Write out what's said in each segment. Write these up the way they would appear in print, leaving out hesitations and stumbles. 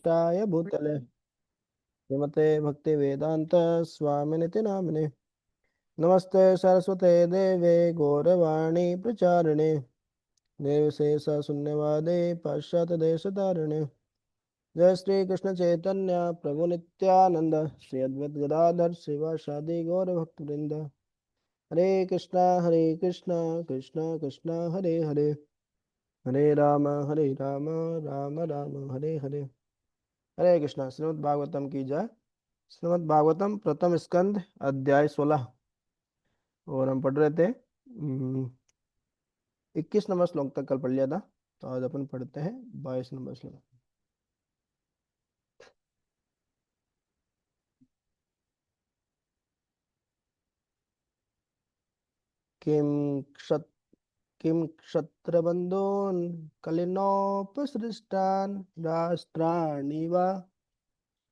कृष्णाय भूतले श्रीमते भक्ति वेदांत स्वामिनिति नामिने। नमस्ते सरस्वते देवे गौरवाणी प्रचारिणे निर्विशेष शून्यवादे पाश्चात्य देश धारिणे। जय श्री कृष्ण चैतन्य प्रभु नित्यानंद श्री अद्वैत गदाधर शिवासादि गौर भक्त वृंद। हरे कृष्णा कृष्णा कृष्णा हरे हरे, हरे राम राम राम हरे हरे। हरे कृष्णा। श्रीमद् भागवतम की जय। श्रीमद् भागवतम प्रथम स्कंद अध्याय 16 और हम पढ़ रहे थे 21 नंबर श्लोक तक कल पढ़ लिया था। तो आज अपन पढ़ते हैं 22 नंबर श्लोक। किम क्षत किम क्षत्रबंधून् कलिनोपसृष्टान् राष्ट्राणि वा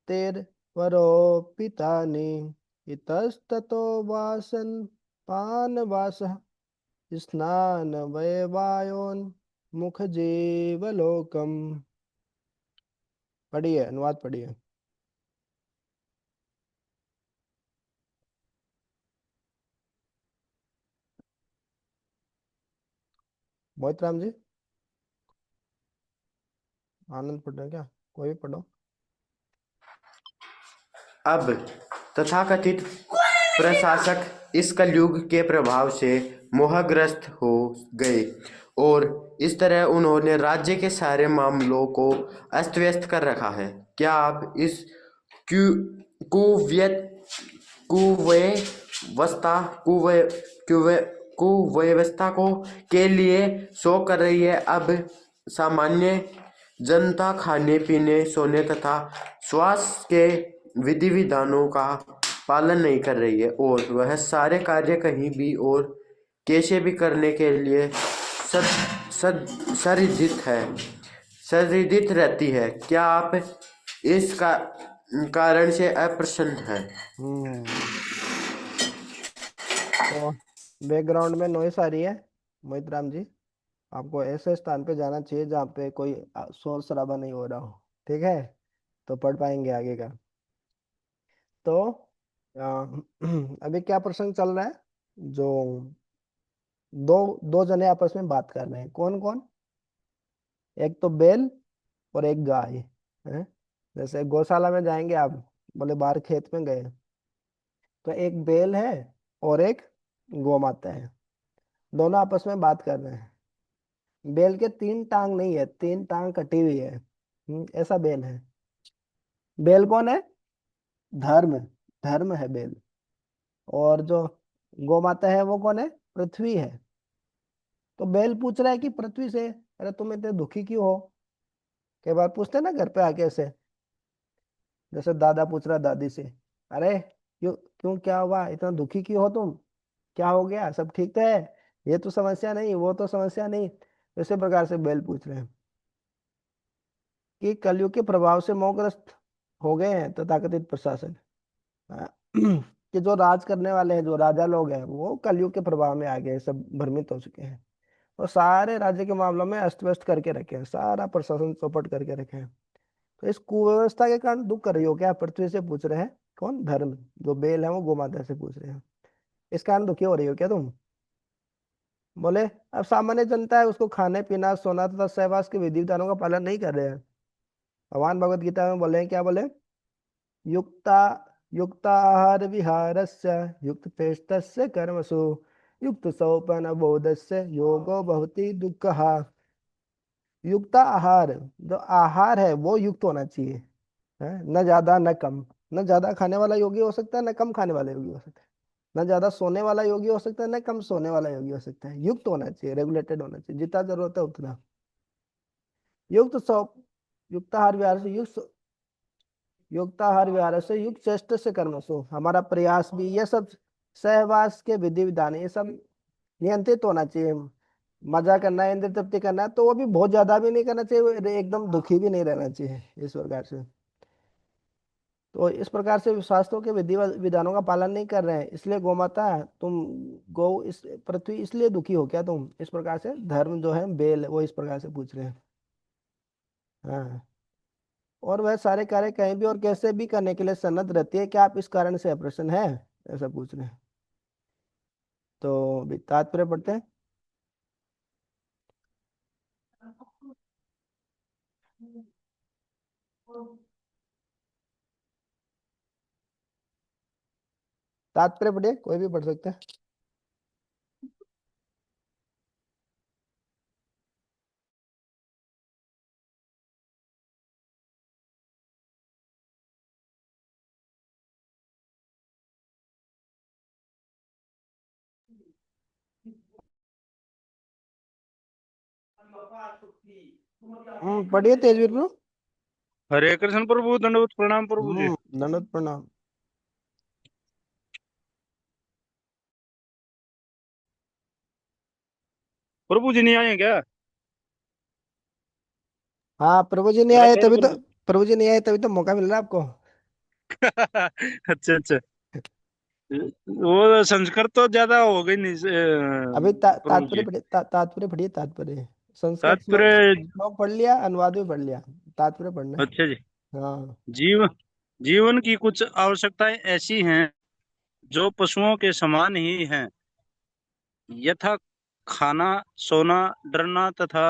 तेर्वरोपितानि इतस्ततो वासन् पानवासः स्नान वयवायोन मुख जीवलोकम। पढ़िए, अनुवाद पढ़िए। मोहित राम जी, आनंद पढ़ रहे हैं क्या? कोई भी पढ़ो। अब तथाकथित प्रशासक इस कलयुग के प्रभाव से मोहग्रस्त हो गए और इस तरह उन्होंने राज्य के सारे मामलों को अस्त व्यस्त कर रखा है। क्या आप इस कु- कुव्यत कुव्यवस्था कुव्य कुव्य कुव्यवस्था को के लिए शोक कर रही है? अब सामान्य जनता खाने पीने सोने तथा श्वास के विधि विधानों का पालन नहीं कर रही है और वह सारे कार्य कहीं भी और कैसे भी करने के लिए सद सद संरिधित रहती है। क्या आप इस कारण से अप्रसन्न हैं? तो बैकग्राउंड में नॉइस आ रही है मोहित राम जी। आपको ऐसे स्थान पे जाना चाहिए जहाँ पे कोई शोर शराबा नहीं हो रहा हो। ठीक है, तो पढ़ पाएंगे आगे का। तो आ, अभी क्या प्रसंग चल रहा है? जो दो दो जने आपस में बात कर रहे हैं। कौन कौन? एक तो बैल और एक गाय है। जैसे गौशाला में जाएंगे आप, बोले बाहर खेत में गए, तो एक बैल है और एक गौ माता है। दोनों आपस में बात कर रहे हैं। बैल के 3 टांग नहीं है, 3 टांग कटी हुई है। ऐसा बैल है। बैल कौन है? धर्म। धर्म है बैल। और जो गौ माता है वो कौन है? पृथ्वी है। तो बैल पूछ रहा है कि पृथ्वी से, अरे तुम इतने दुखी क्यों हो? कई बार पूछते हैं ना घर पे आके ऐसे। जैसे दादा पूछ रहा दादी से, अरे क्यों क्यों, क्या हुआ, इतना दुखी क्यों हो तुम? क्या हो गया, सब ठीक तो है? ये तो समस्या नहीं, वो तो समस्या नहीं। इसी प्रकार से बैल पूछ रहे हैं कि कलयुग के प्रभाव से मोहग्रस्त हो गए हैं तथाकथित प्रशासक। कि जो राज करने वाले हैं, जो राजा लोग हैं, वो कलयुग के प्रभाव में आ गए, सब भ्रमित हो चुके हैं और सारे राज्य के मामलों में अस्त व्यस्त करके रखे हैं, सारा प्रशासन चौपट करके रखे हैं। तो इस कुव्यवस्था के कारण दुख कर रही हो क्या? पृथ्वी से पूछ रहे हैं। कौन? धर्म। जो बेल है वो गोमाता से पूछ रहे हैं, इस कारण दुखी हो रही हो क्या तुम? बोले अब सामान्य जनता है, उसको खाने पीना सोना तथा सहवास के विधि विधानों का पालन नहीं कर रहे हैं। भगवान भगवत गीता में बोले हैं, क्या बोले? युक्ता युक्ताहार विहारस्य युक्त चेष्टस्य कर्मसु युक्त सोपन बोधस्य योगो भवति दुःखः। युक्ता आहार, जो आहार है वो युक्त होना चाहिए, है न ज्यादा न कम। न ज्यादा खाने वाला योगी हो सकता है, न कम खाने वाला योगी हो सकता है। न ज्यादा सोने वाला योगी हो सकता है, न कम सोने वाला योगी हो सकता है। युक्त होना चाहिए, रेगुलेटेड होना चाहिए, जितना जरूरत है उतना। युक्त सौ युक्ताहार विहार से युक्ताहार विहार से युक्त चेष्ट से कर्मसु, हमारा प्रयास भी ये सब सहवास के विधि विधान ये सब नियंत्रित होना चाहिए। मजा करना है, इंद्र तृप्ति करना है, तो वो भी बहुत ज्यादा भी नहीं करना चाहिए, एकदम दुखी भी नहीं रहना चाहिए, इस प्रकार से। तो इस प्रकार से शास्त्रों के विधि विधानों का पालन नहीं कर रहे हैं, इसलिए गौ माता तुम, गौ इस पृथ्वी इसलिए दुखी हो क्या तुम? इस प्रकार से धर्म जो है बेल वो इस प्रकार से पूछ रहे हैं। हाँ। और वह सारे कार्य कहीं भी और कैसे भी करने के लिए सन्नद्ध रहती है, क्या आप इस कारण से अप्रसन्न है, ऐसा पूछ रहे हैं। तो अभी तात्पर्य पढ़ते हैं। तात्पर्य पढ़िए, कोई भी पढ़ सकते हैं। पढ़िए तेजवीर ब्रो। हरे कृष्ण प्रभु, दंडवत प्रणाम प्रभु जी। दंडवत प्रणाम। प्रभु जी नहीं आए क्या? हाँ, प्रभु जी नहीं मेरा आए ख्याल तभी तो। प्रभु। प्रभु जी नहीं आए तभी तो मौका मिल रहा है आपको। अच्छा अच्छा। वो संस्कृत तो ज्यादा हो गई नहीं अभी प्रभु जी। तात्पर्य पढ़िए, तात्पर्य। संस्कृत तात्पर्य। श्लोक पढ़ लिया, अनुवाद भी पढ़ लिया। तात्पर्य पढ़ना है। अच्छा जी। हाँ। जीव जीवन की कुछ आवश्यकताएं ऐसी हैं जो पशुओं के समान ही हैं, यथा खाना, सोना, डरना तथा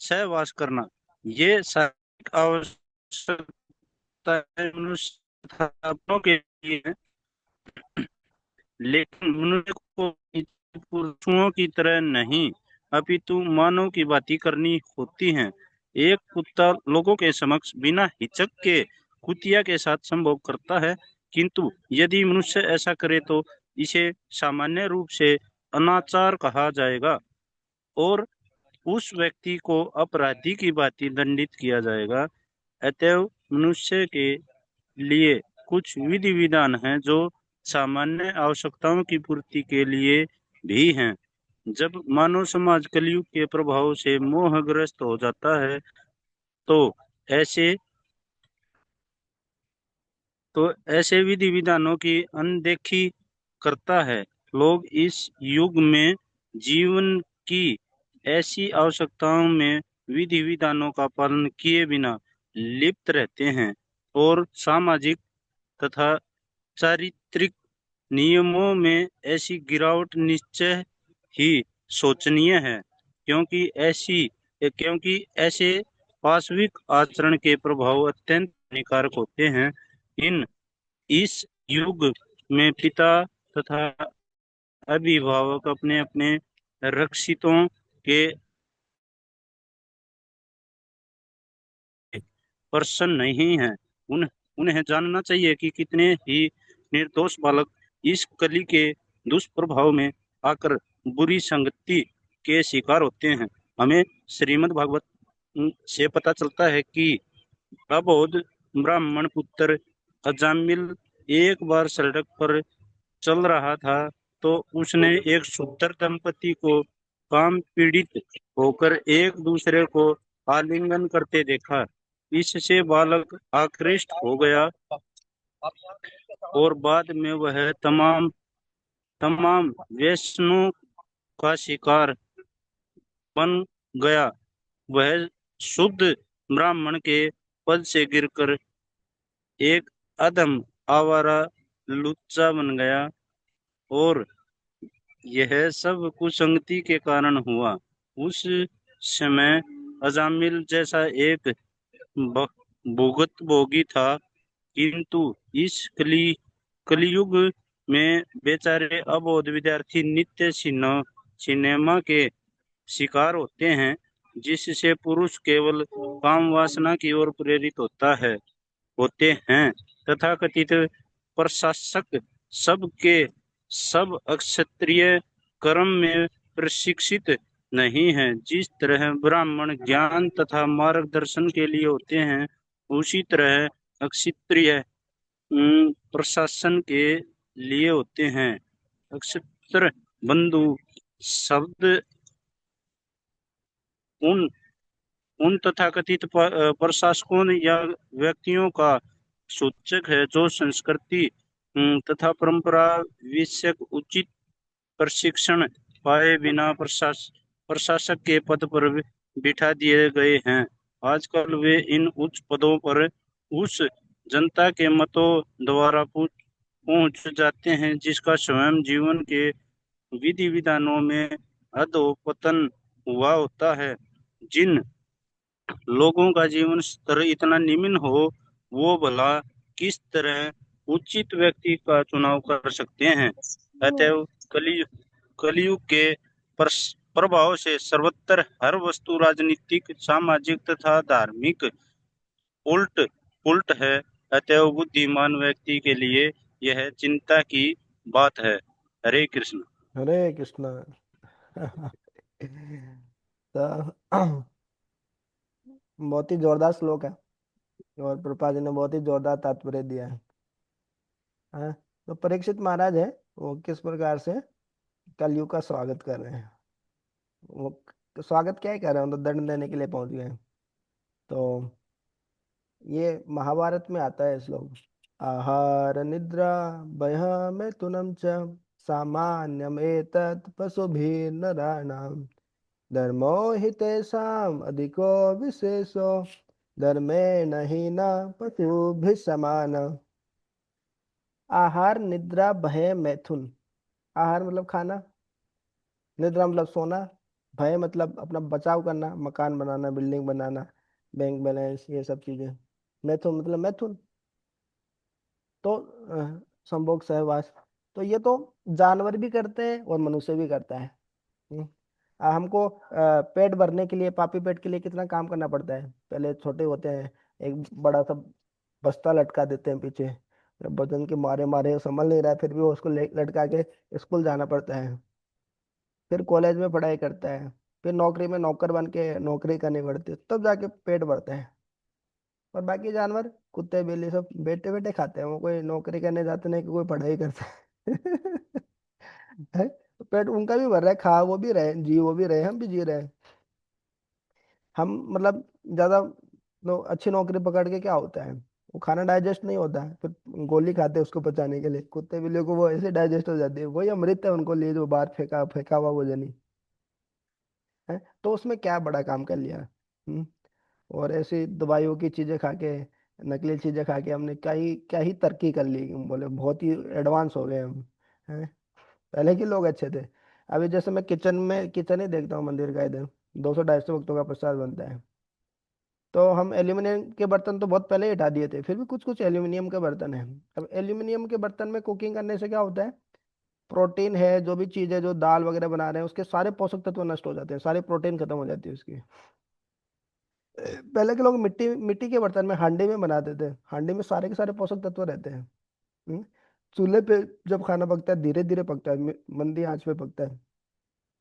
सहवास करना। ये शारीरिक आवश्यकताएं मनुष्य तथा अपनों के लिए हैं, लेकिन मनुष्य को पुरुषों की तरह नहीं अपितु मानव की बातें करनी होती हैं। एक कुत्ता लोगों के समक्ष बिना हिचक के कुतिया के साथ संभोग करता है, किंतु यदि मनुष्य ऐसा करे तो इसे सामान्य रूप से अनाचार कहा जाएगा और उस व्यक्ति को अपराधी की भांति दंडित किया जाएगा। अतएव मनुष्य के लिए कुछ विधि विधान हैं जो सामान्य आवश्यकताओं की पूर्ति के लिए भी हैं। जब मानव समाज कलयुग के प्रभाव से मोहग्रस्त हो जाता है तो ऐसे ऐसे विधि विधानों की अनदेखी करता है। लोग इस युग में जीवन की ऐसी आवश्यकताओं में विधि विधानों का पालन किए बिना लिप्त रहते हैं और सामाजिक तथा चारित्रिक नियमों में ऐसी गिरावट निश्चय ही शोचनीय है, क्योंकि ऐसे पाशविक आचरण के प्रभाव अत्यंत हानिकारक होते हैं। इन इस युग में पिता तथा अभिभावक अपने अपने रक्षितों के प्रसन्न नहीं हैं। उन्हें जानना चाहिए कि कितने ही निर्दोष बालक इस कली के दुष्प्रभाव में आकर बुरी संगति के शिकार होते हैं। हमें श्रीमद् भागवत से पता चलता है कि अबोध ब्राह्मण पुत्र अजामिल एक बार सड़क पर चल रहा था तो उसने एक शूद्र दंपति को काम पीड़ित होकर एक दूसरे को आलिंगन करते देखा। इससे बालक आकृष्ट हो गया और बाद में वह तमाम तमाम व्यसनों का शिकार बन गया। वह शुद्ध ब्राह्मण के पद से गिरकर एक अधम आवारा लुच्चा बन गया और यह सब कुसंगति के कारण हुआ। उस समय अजामिल जैसा एक ब- भुगत भोगी था, किंतु इस कलियुग में बेचारे अबोध विद्यार्थी नित्य सिनेमा के शिकार होते हैं, जिससे पुरुष केवल काम वासना की ओर प्रेरित होते हैं। तथाकथित प्रशासक सबके सब अक्षत्रिय कर्म में प्रशिक्षित नहीं है। जिस तरह ब्राह्मण ज्ञान तथा मार्गदर्शन के लिए होते हैं, उसी तरह अक्षत्रिय प्रशासन के लिए होते हैं। अक्षत्र बंधु शब्द उन उन तथाकथित प्रशासकों या व्यक्तियों का सूचक है जो संस्कृति तथा परंपरा विषयक उचित प्रशिक्षण पाए बिना प्रशासक के पद पर बिठा दिए गए हैं। आजकल वे इन उच्च पदों पर उस जनता के मतों द्वारा पहुंच जाते हैं जिसका स्वयं जीवन के विधि विधानों में अधोपतन हुआ होता है। जिन लोगों का जीवन स्तर इतना निम्न हो, वो भला किस तरह उचित व्यक्ति का चुनाव कर सकते हैं। अतएव कलयुग के प्रभाव से सर्वत्र हर वस्तु राजनीतिक, सामाजिक तथा धार्मिक उल्ट पुल्ट है। अतएव बुद्धिमान व्यक्ति के लिए यह चिंता की बात है। हरे कृष्ण। हरे कृष्णा। तो बहुत ही जोरदार श्लोक है, और प्रभुपाद जी ने बहुत ही जोरदार तात्पर्य दिया है। हाँ, तो परीक्षित महाराज है, वो किस प्रकार से कलयुग का स्वागत कर रहे हैं। वो स्वागत क्या ही कर रहे हैं, तो दंड देने के लिए पहुंच गए हैं। तो ये महाभारत में आता है श्लोक। आहार निद्रा भय मैथुनं च सामान्यम एतत् पशुभिर्नराणाम् धर्मो हि तेषाम् अधिको विशेषो धर्मेण हि न पशुभिः समान। आहार निद्रा भय मैथुन। आहार मतलब खाना, निद्रा मतलब सोना, भय मतलब अपना बचाव करना, मकान बनाना, बिल्डिंग बनाना, बैंक बैलेंस, ये सब चीजें। मैथुन मतलब मैथुन, तो संभोग सहवास। तो ये तो जानवर भी करते हैं और मनुष्य भी करता है। हमको पेट भरने के लिए, पापी पेट के लिए कितना काम करना पड़ता है। पहले छोटे होते हैं, एक बड़ा सा बस्ता लटका देते हैं पीछे, वजन के मारे मारे संभल नहीं रहा है, फिर भी वो उसको लटका के स्कूल जाना पड़ता है। फिर कॉलेज में पढ़ाई करता है, फिर नौकरी में नौकर बन के नौकरी करनी पड़ती है, तब जाके पेट भरता है। और बाकी जानवर, कुत्ते बिल्ली, सब बैठे बैठे खाते हैं, वो कोई नौकरी करने जाते नहीं कि कोई पढ़ाई करते हैं। है? तो पेट उनका भी भर रहा है, खा वो भी रहे, जी वो भी रहे, हम भी जी रहे हैं। हम मतलब ज्यादा अच्छी नौकरी पकड़ के क्या होता है, वो खाना डाइजेस्ट नहीं होता है, फिर गोली खाते हैं उसको पचाने के लिए। कुत्ते बिल्लियों को वो ऐसे डाइजेस्ट हो जाती है, वही अमृत है उनको लिए, जो बाहर फेंका फेंका हुआ भोजन ही है। तो उसमें क्या बड़ा काम कर लिया। और ऐसी दवाइयों की चीजें खा के, नकली चीजें खा के हमने क्या ही तरक्की कर ली, बोले बहुत ही एडवांस हो गए हम, हैं। पहले के लोग अच्छे थे। अभी जैसे मैं किचन ही देखता हूँ मंदिर का, इधर 200-250 भक्तों का प्रसाद बनता है। तो हम एल्यूमिनियम के बर्तन तो बहुत पहले ही हटा दिए थे, फिर भी कुछ कुछ एल्यूमिनियम के बर्तन हैं। अब एल्यूमिनियम के बर्तन में कुकिंग करने से क्या होता है, प्रोटीन है, जो भी चीज़ है, जो दाल वगैरह बना रहे हैं, उसके सारे पोषक तत्व नष्ट हो जाते हैं, सारे प्रोटीन खत्म हो जाती है उसकी। पहले के लोग मिट्टी मिट्टी के बर्तन में, हांडी में बनाते थे, हांडी में सारे के सारे पोषक तत्व रहते हैं। हम्म? चूल्हे पे जब खाना पकता है, धीरे धीरे पकता है, मंदी आंच पे पकता है।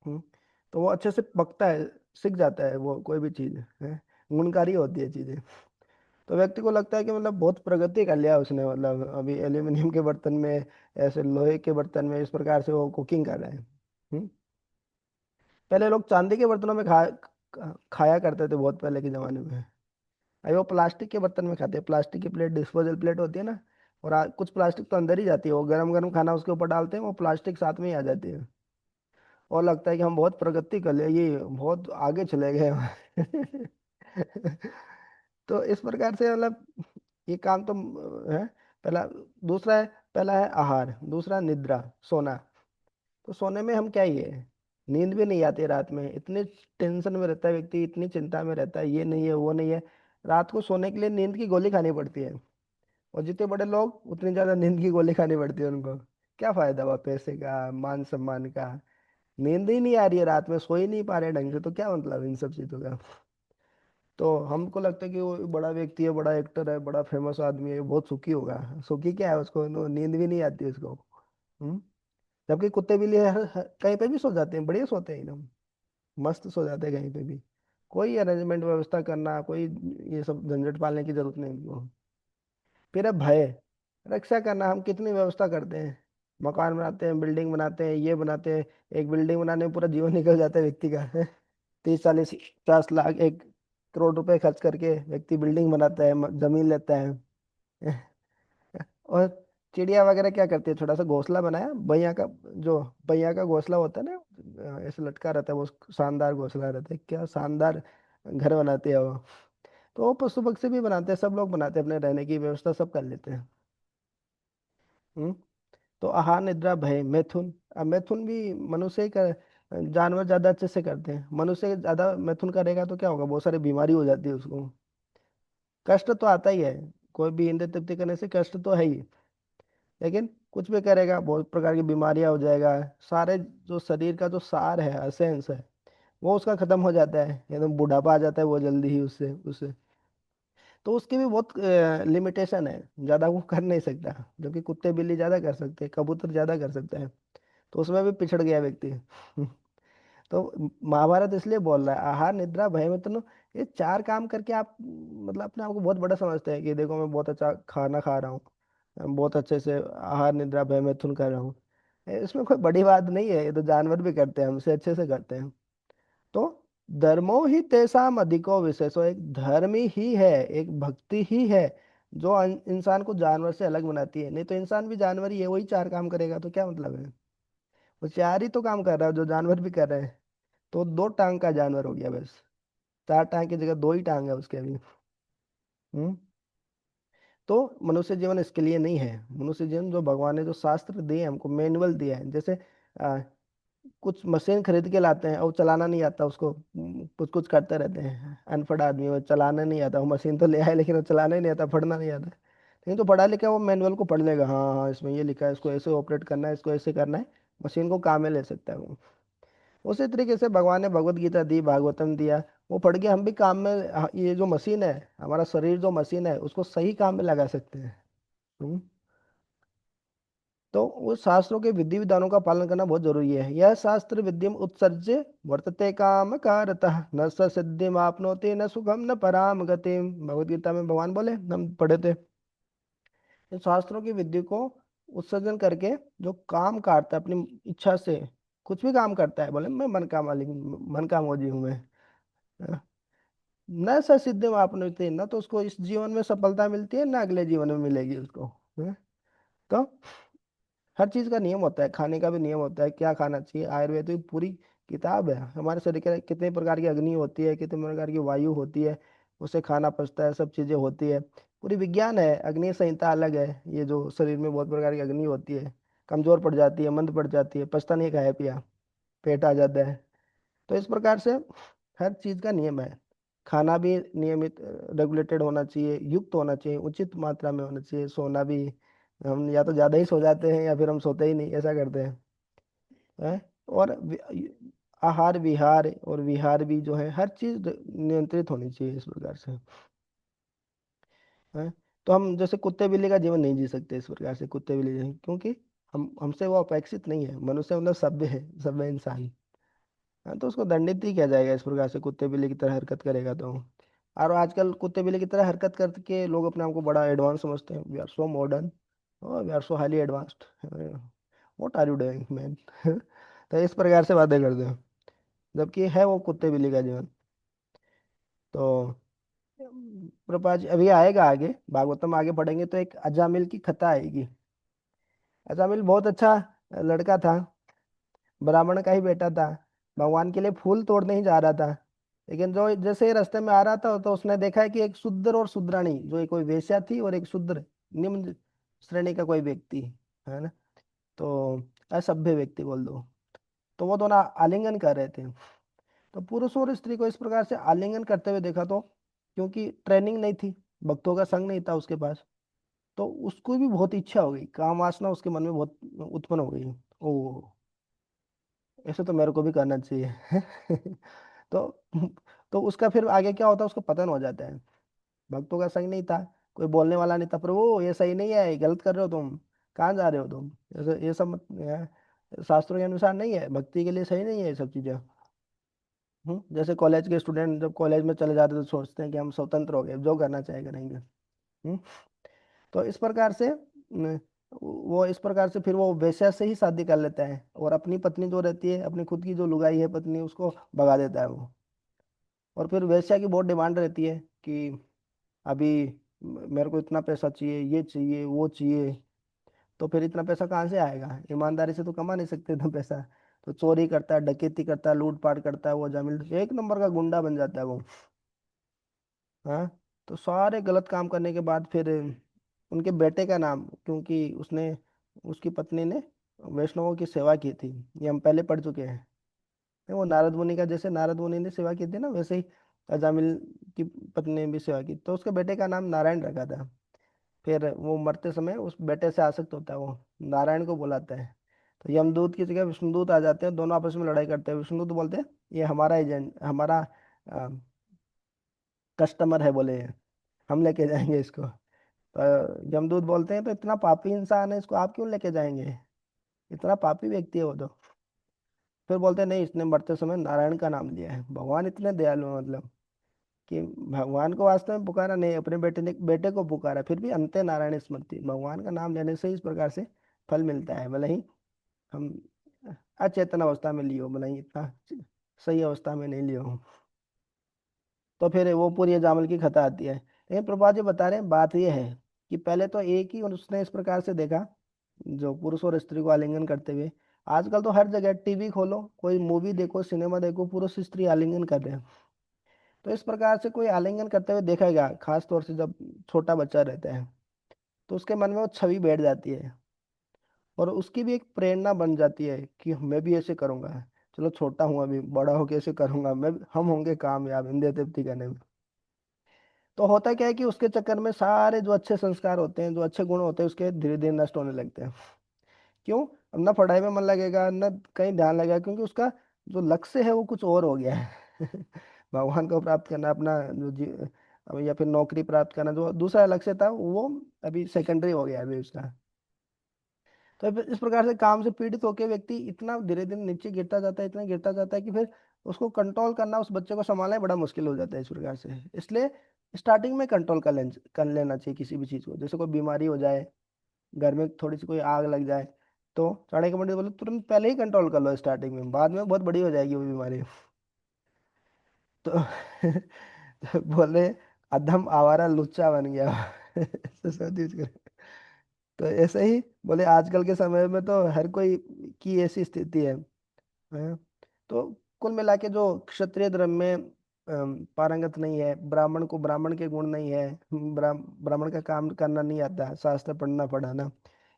हम्म? तो वो अच्छे से पकता है, सिक जाता है वो, कोई भी चीज़ है, गुणकारी होती है चीज़ें। तो व्यक्ति को लगता है कि मतलब बहुत प्रगति कर लिया उसने, मतलब अभी एल्यूमिनियम के बर्तन में, ऐसे लोहे के बर्तन में, इस प्रकार से वो कुकिंग कर रहे हैं। पहले लोग चांदी के बर्तनों में खाया करते थे, बहुत पहले के जमाने में। अभी वो प्लास्टिक के बर्तन में खाते हैं, प्लास्टिक की प्लेट, डिस्पोजल प्लेट होती है ना। और कुछ प्लास्टिक तो अंदर ही जाती है, वो गरम गरम खाना उसके ऊपर डालते हैं, वो प्लास्टिक साथ में ही आ जाती है। और लगता है कि हम बहुत प्रगति कर लिए, ये बहुत आगे चले गए हम। तो इस प्रकार से मतलब ये काम तो है। पहला, दूसरा है, पहला है आहार, दूसरा निद्रा, सोना। तो सोने में हम क्या ही है, नींद भी नहीं आती रात में, इतने टेंशन में रहता है व्यक्ति, इतनी चिंता में रहता है, ये नहीं है वो नहीं है। रात को सोने के लिए नींद की गोली खानी पड़ती है। और जितने बड़े लोग, उतनी ज्यादा नींद की गोली खानी पड़ती है उनको। क्या फायदा हुआ पैसे का, मान सम्मान का, नींद ही नहीं आ रही है, रात में सो ही नहीं पा रहे ढंग से, तो क्या मतलब इन सब चीजों का। तो हमको लगता है कि वो बड़ा व्यक्ति है, बड़ा एक्टर है, बड़ा फेमस आदमी है, बहुत सुखी होगा। सुखी क्या है, उसको नींद भी नहीं आती उसको। हम्म? जबकि कुत्ते बिल्ली कहीं पे भी सो जाते हैं, बढ़िया सोते हैं एकदम, मस्त सो जाते हैं कहीं पे भी। कोई अरेंजमेंट व्यवस्था करना, कोई ये सब झंझट पालने की जरूरत नहीं उनको। फिर है भय, रक्षा करना। हम कितनी व्यवस्था करते हैं, मकान बनाते हैं, बिल्डिंग बनाते हैं, ये बनाते हैं। एक बिल्डिंग बनाने में पूरा जीवन निकल जाता है व्यक्ति का। 30, 40, 50 लाख, 1 करोड़ रुपए खर्च करके व्यक्ति बिल्डिंग बनाता है, जमीन लेता है। और चिड़िया वगैरह क्या करती है, छोटा सा घोंसला बनाया बैया का, जो बैया का घोंसला होता है ना, ऐसे लटका रहता है वो, शानदार घोंसला रहता है, क्या शानदार घर बनाती है वो। तो वो पशु पक्षी भी बनाते हैं, सब लोग बनाते हैं, अपने रहने की व्यवस्था सब कर लेते हैं। हम्म। तो आहार निद्रा भय मैथुन, अब मैथुन भी मनुष्य ही कर, जानवर ज्यादा अच्छे से करते हैं। मनुष्य ज्यादा मैथुन करेगा तो क्या होगा, बहुत सारी बीमारी हो जाती है उसको, कष्ट तो आता ही है। कोई भी इंद्रिय तृप्ति करने से कष्ट तो है ही, लेकिन कुछ भी करेगा बहुत प्रकार की बीमारियां हो जाएगा। सारे जो शरीर का जो सार है, असेंस है, वो उसका खत्म हो जाता है, एकदम बुढ़ापा आ जाता है वो जल्दी ही उससे उससे। तो उसकी भी बहुत लिमिटेशन है, ज्यादा वो कर नहीं सकता, जबकि कुत्ते बिल्ली ज्यादा कर सकते हैं, कबूतर ज्यादा कर सकते हैं। तो उसमें भी पिछड़ गया व्यक्ति। तो महाभारत इसलिए बोल रहा है आहार निद्रा भय मिथुन, ये चार काम करके आप मतलब अपने आप को बहुत बड़ा समझते हैं कि देखो मैं बहुत अच्छा खाना खा रहा हूँ, मैं बहुत अच्छे से आहार निद्रा भय मिथुन कर रहा हूँ। इसमें कोई बड़ी बात नहीं है, ये तो जानवर भी करते हैं, हमसे अच्छे से करते हैं। तो धर्मो ही तेसाम अधिको विशेषो, एक धर्म ही है, एक भक्ति ही है जो इंसान को जानवर से अलग बनाती है। नहीं तो इंसान भी जानवर ही है, वही चार काम करेगा तो क्या मतलब है। वो चार ही तो काम कर रहा है जो जानवर भी कर रहे हैं। तो दो टांग का जानवर हो गया बस, चार टांग की जगह दो ही टांग है उसके अभी। हम्म। तो मनुष्य जीवन इसके लिए नहीं है। मनुष्य जीवन जो भगवान ने जो शास्त्र दिए हमको, मैनुअल दिया है, जैसे कुछ मशीन खरीद के लाते हैं और चलाना नहीं आता उसको, कुछ कुछ करते रहते हैं, अनपढ़ आदमी वो चलाना नहीं आता, वो मशीन तो ले आए लेकिन वो चलाना ही नहीं आता, पढ़ना नहीं आता। लेकिन तो पढ़ा लिखा वो मैनुअल को पढ़ लेगा, हाँ हाँ इसमें ये लिखा है, इसको ऐसे ऑपरेट करना है, इसको ऐसे करना है, मशीन को काम में ले सकता है वो। उसी तरीके से भगवान ने भगवत गीता दी, भागवतम दिया, वो पढ़ के हम भी काम में ये जो मशीन है, हमारा शरीर जो मशीन है, उसको सही काम में लगा सकते हैं। हम्म। तो उस शास्त्रों के विधि विधानों का पालन करना बहुत जरूरी है। यह शास्त्र विद्यम उत्सर्ज्य वर्तते काम कारतः न स सिद्धिम आपनोति न सुखम न पराम गतिम, भगवत गीता में भगवान बोले, हम पढ़े थे। इन शास्त्रों की विधि को उत्सर्जन करके जो काम करता है अपनी इच्छा से, कुछ भी काम करता है, बोले मैं मन का मालिक, मन का मौजी हूं मैं, हाँ, न स सिद्धिम आपनोति, न तो उसको इस जीवन में सफलता मिलती है, ना अगले जीवन में मिलेगी उसको। हाँ, तो हर चीज का नियम होता है, खाने का भी नियम होता है, क्या खाना चाहिए। आयुर्वेद की पूरी किताब है, हमारे शरीर के कितने प्रकार की अग्नि होती है, कितने प्रकार की वायु होती है, उससे खाना पचता है, सब चीजें होती है, पूरी विज्ञान है। अग्नि संहिता अलग है, ये जो शरीर में बहुत प्रकार की अग्नि होती है, कमजोर पड़ जाती है, मंद पड़ जाती है, पचता नहीं खाया पिया, पेट आ जाता है। तो इस प्रकार से हर चीज का नियम है। खाना भी नियमित रेगुलेटेड होना चाहिए, युक्त होना चाहिए, उचित मात्रा में होना चाहिए। सोना भी, हम या तो ज्यादा ही सो जाते हैं या फिर हम सोते ही नहीं, ऐसा करते हैं। हैं? और आहार विहार और विहार भी जो है, हर चीज नियंत्रित होनी चाहिए इस प्रकार से। हैं? तो हम जैसे कुत्ते बिल्ली का जीवन नहीं जी सकते इस प्रकार से, कुत्ते बिल्ली क्योंकि हम हमसे वो अपेक्षित नहीं है। मनुष्य मतलब सभ्य है, सभ्य इंसान। हाँ, तो उसको दंडित ही किया जाएगा इस प्रकार से, कुत्ते बिल्ली की तरह हरकत करेगा तो। और आजकल कुत्ते बिल्ली की तरह हरकत करके लोग अपने आप को बड़ा एडवांस समझते हैं, we are so modern, we are so highly advanced, what are you doing man. तो इस प्रकार से बातें करते हैं, जबकि है वो कुत्ते बिल्ली का जीवन। तो प्रभुपाद जी अभी आएगा आगे, भागवतम आगे पढ़ेंगे तो एक अजामिल की कथा आएगी। अजामिल बहुत अच्छा लड़का था, ब्राह्मण का ही बेटा था, भगवान के लिए फूल तोड़ने ही जा रहा था। लेकिन जो जैसे ही रास्ते में आ रहा था तो उसने देखा है कि एक शूद्र और शूद्राणी, जो एक कोई वेश्या थी और एक शूद्र निम्न श्रेणी का कोई व्यक्ति, है ना, तो असभ्य व्यक्ति बोल दो, तो वो दोनों आलिंगन कर रहे थे। तो पुरुष और स्त्री को इस प्रकार से आलिंगन करते हुए देखा, तो क्योंकि ट्रेनिंग नहीं थी, भक्तों का संग नहीं था उसके पास, तो उसको भी बहुत इच्छा हो गई, काम वासना उसके मन में बहुत उत्पन्न हो गई। ओ, ऐसे तो मेरे को भी करना चाहिए। तो तो उसका फिर आगे क्या होता है, उसका पतन हो जाता है। भक्तों का संग नहीं था, कोई बोलने वाला नहीं था, प्रभु ये सही नहीं है, ये गलत कर रहे हो तुम, कहाँ जा रहे हो तुम, ये सब मत, शास्त्रों के अनुसार नहीं है, भक्ति के लिए सही नहीं है ये सब चीजें। जैसे कॉलेज के स्टूडेंट जब कॉलेज में चले जाते हैं तो सोचते हैं कि हम स्वतंत्र हो गए, जो करना चाहे करेंगे। हम्म। तो इस प्रकार से वो इस प्रकार से फिर वो वैश्या से ही शादी कर लेता है, और अपनी पत्नी जो रहती है, अपनी खुद की जो लुगाई है पत्नी, उसको भगा देता है वो। और फिर वैश्या की बहुत डिमांड रहती है कि अभी मेरे को इतना पैसा चाहिए, ये चाहिए, वो चाहिए। तो फिर इतना पैसा कहाँ से आएगा, ईमानदारी से तो कमा नहीं सकते इतना पैसा। तो चोरी करता है, डकैती करता है, लूटपाट करता है, वो जमीन एक नंबर का गुंडा बन जाता है वो। हाँ। तो सारे गलत काम करने के बाद फिर उनके बेटे का नाम, क्योंकि उसने उसकी पत्नी ने वैष्णवों की सेवा की थी, ये हम पहले पढ़ चुके हैं। नहीं, वो नारद मुनि का, जैसे नारद मुनि ने सेवा की थी ना, वैसे ही अजामिल की पत्नी ने भी सेवा की, तो उसके बेटे का नाम नारायण रखा था। फिर वो मरते समय उस बेटे से आसक्त होता है, वो नारायण को बुलाता है। तो यमदूत की जगह विष्णुदूत आ जाते हैं, दोनों आपस में लड़ाई करते हैं। विष्णुदूत बोलते हैं ये हमारा एजेंट, हमारा कस्टमर है, बोले हम लेके जाएंगे इसको। तो यमदूत बोलते हैं तो इतना पापी इंसान है, इसको आप क्यों लेके जाएंगे, इतना पापी व्यक्ति है वो तो। फिर बोलते हैं नहीं, इसने मरते समय नारायण का नाम लिया है। भगवान इतने दयालु हैं, मतलब कि भगवान को वास्तव में पुकारा नहीं, अपने बेटे को पुकारा, फिर भी अंते नारायण स्मृति, भगवान का नाम लेने से इस प्रकार से फल मिलता है, भले ही हम अचेतन अवस्था में लियो, भले ही इतना सही अवस्था में नहीं लियो। तो फिर वो पूरी जामल की खता आती है। लेकिन प्रभुपाद जी बता रहे हैं बात ये है कि पहले तो एक ही उसने इस प्रकार से देखा, जो पुरुष और स्त्री को आलिंगन करते हुए। आजकल तो हर जगह टीवी खोलो, कोई मूवी देखो, सिनेमा देखो, पुरुष स्त्री आलिंगन कर रहे हैं। तो इस प्रकार से कोई आलिंगन करते हुए देखा गया, खास तौर से जब छोटा बच्चा रहता है, तो उसके मन में वो छवि बैठ जाती है, और उसकी भी एक प्रेरणा बन जाती है कि मैं भी ऐसे करूंगा। चलो छोटा हूँ अभी, बड़ा होके ऐसे करूंगा मैं, हम होंगे कामयाब इंद्रिय तृप्ति करने में। तो होता क्या है कि उसके चक्कर में सारे जो अच्छे संस्कार होते हैं, जो अच्छे गुण होते हैं, उसके धीरे धीरे नष्ट होने लगते हैं। क्यों? अब ना पढ़ाई में मन लगेगा, ना कहीं ध्यान लगेगा, क्योंकि उसका जो लक्ष्य है वो कुछ और हो गया है। भगवान को प्राप्त करना, अपना जो या फिर नौकरी प्राप्त करना, जो दूसरा लक्ष्य था वो अभी सेकेंडरी हो गया है अभी उसका। तो फिर इस प्रकार से काम से पीड़ित होकर व्यक्ति इतना धीरे धीरे नीचे गिरता जाता है, इतना गिरता जाता है कि फिर उसको कंट्रोल करना, उस बच्चे को संभालना बड़ा मुश्किल हो जाता है इस प्रकार से। इसलिए स्टार्टिंग में कंट्रोल कर लेना चाहिए किसी भी चीज़ को। जैसे कोई बीमारी हो जाए, घर में थोड़ी सी कोई आग लग जाए, तो चाणक्य पंडित बोले तुरंत पहले ही कंट्रोल कर लो स्टार्टिंग में, बाद में बहुत बड़ी हो जाएगी वो बीमारी। तो, तो बोले अधम आवारा लुच्चा बन गया। सरस्वती जी को। तो ऐसे ही बोले आजकल के समय में तो हर कोई की ऐसी स्थिति है। तो कुल मिला के जो क्षत्रिय धर्म में पारंगत नहीं है, ब्राह्मण को ब्राह्मण के गुण नहीं है, ब्राह्मण का काम करना नहीं आता, शास्त्र पढ़ना पढ़ाना,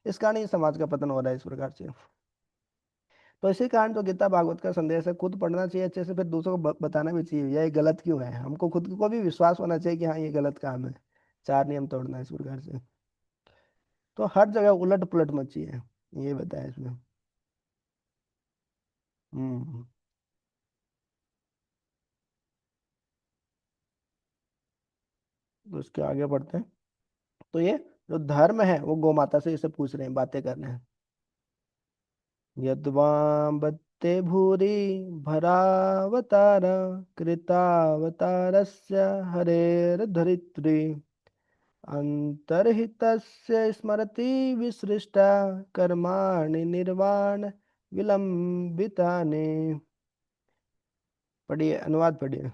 इस कारण ही समाज का पतन हो रहा है इस प्रकार से। तो इसी कारण जो गीता भागवत का संदेश है, खुद पढ़ना चाहिए अच्छे से, फिर दूसरों को बताना भी चाहिए यह गलत क्यों है। हमको खुद को भी विश्वास होना चाहिए कि हाँ ये गलत काम है, चार नियम तोड़ना, इस प्रकार से। तो हर जगह उलट पुलट मत चाहिए, ये बताया इसमें। हम्म। तो इसके आगे बढ़ते हैं। तो ये जो धर्म है वो गौ माता से इसे पूछ रहे हैं, बातें कर रहे हैं। यद्वां भूरि भरावतार कृतावतारस्य हरेर्धरित्री अंतर्हितस्य स्मरति विसृष्टा कर्माणि निर्वाण विलंबितानि। पढ़िए, अनुवाद पढ़िए।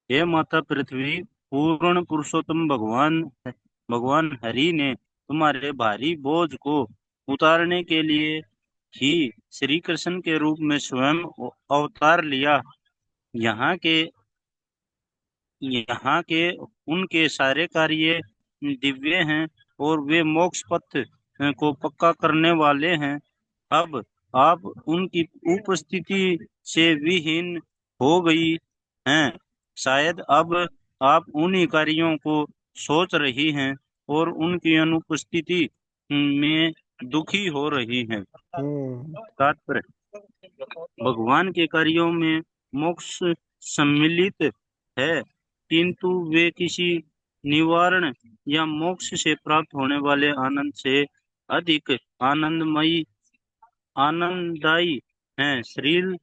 हे माता पृथ्वी, पूर्ण पुरुषोत्तम भगवान भगवान हरि ने तुम्हारे भारी बोझ को उतारने के लिए ही श्री कृष्ण के रूप में स्वयं अवतार लिया। यहाँ के यहाँ के उनके सारे कार्य दिव्य हैं और वे मोक्ष पथ को पक्का करने वाले हैं। अब आप उनकी उपस्थिति से विहीन हो गई हैं। शायद अब आप उन्हीं कार्यों को सोच रही हैं और उनकी अनुपस्थिति में दुखी हो रही हैं। हम्म। तात्पर्य: भगवान के कार्यों में मोक्ष सम्मिलित है, किंतु वे किसी निवारण या मोक्ष से प्राप्त होने वाले आनंद से अधिक आनंदमयी आनंददायी हैं। श्रील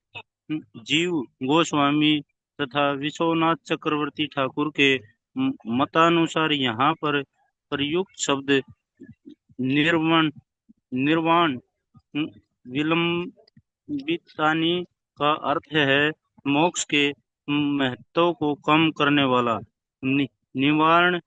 जीव गोस्वामी तथा विश्वनाथ चक्रवर्ती ठाकुर के मतानुसार यहाँ पर प्रयुक्त शब्द निर्वाण निर्वाण विलंबितानी का अर्थ है मोक्ष के महत्व को कम करने वाला। निवारण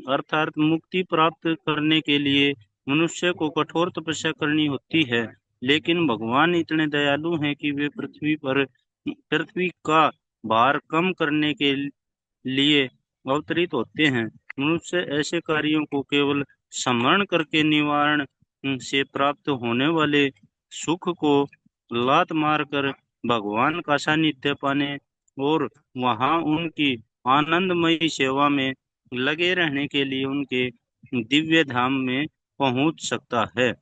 अर्थात मुक्ति प्राप्त करने के लिए मनुष्य को कठोर तपस्या करनी होती है, लेकिन भगवान इतने दयालु हैं कि वे पृथ्वी का भार कम करने के लिए अवतरित होते हैं। मनुष्य ऐसे कार्यों को केवल स्मरण करके निवारण से प्राप्त होने वाले सुख को लात मारकर भगवान का सानिध्य पाने और वहां उनकी आनंदमयी सेवा में लगे रहने के लिए उनके दिव्य धाम में पहुंच सकता है।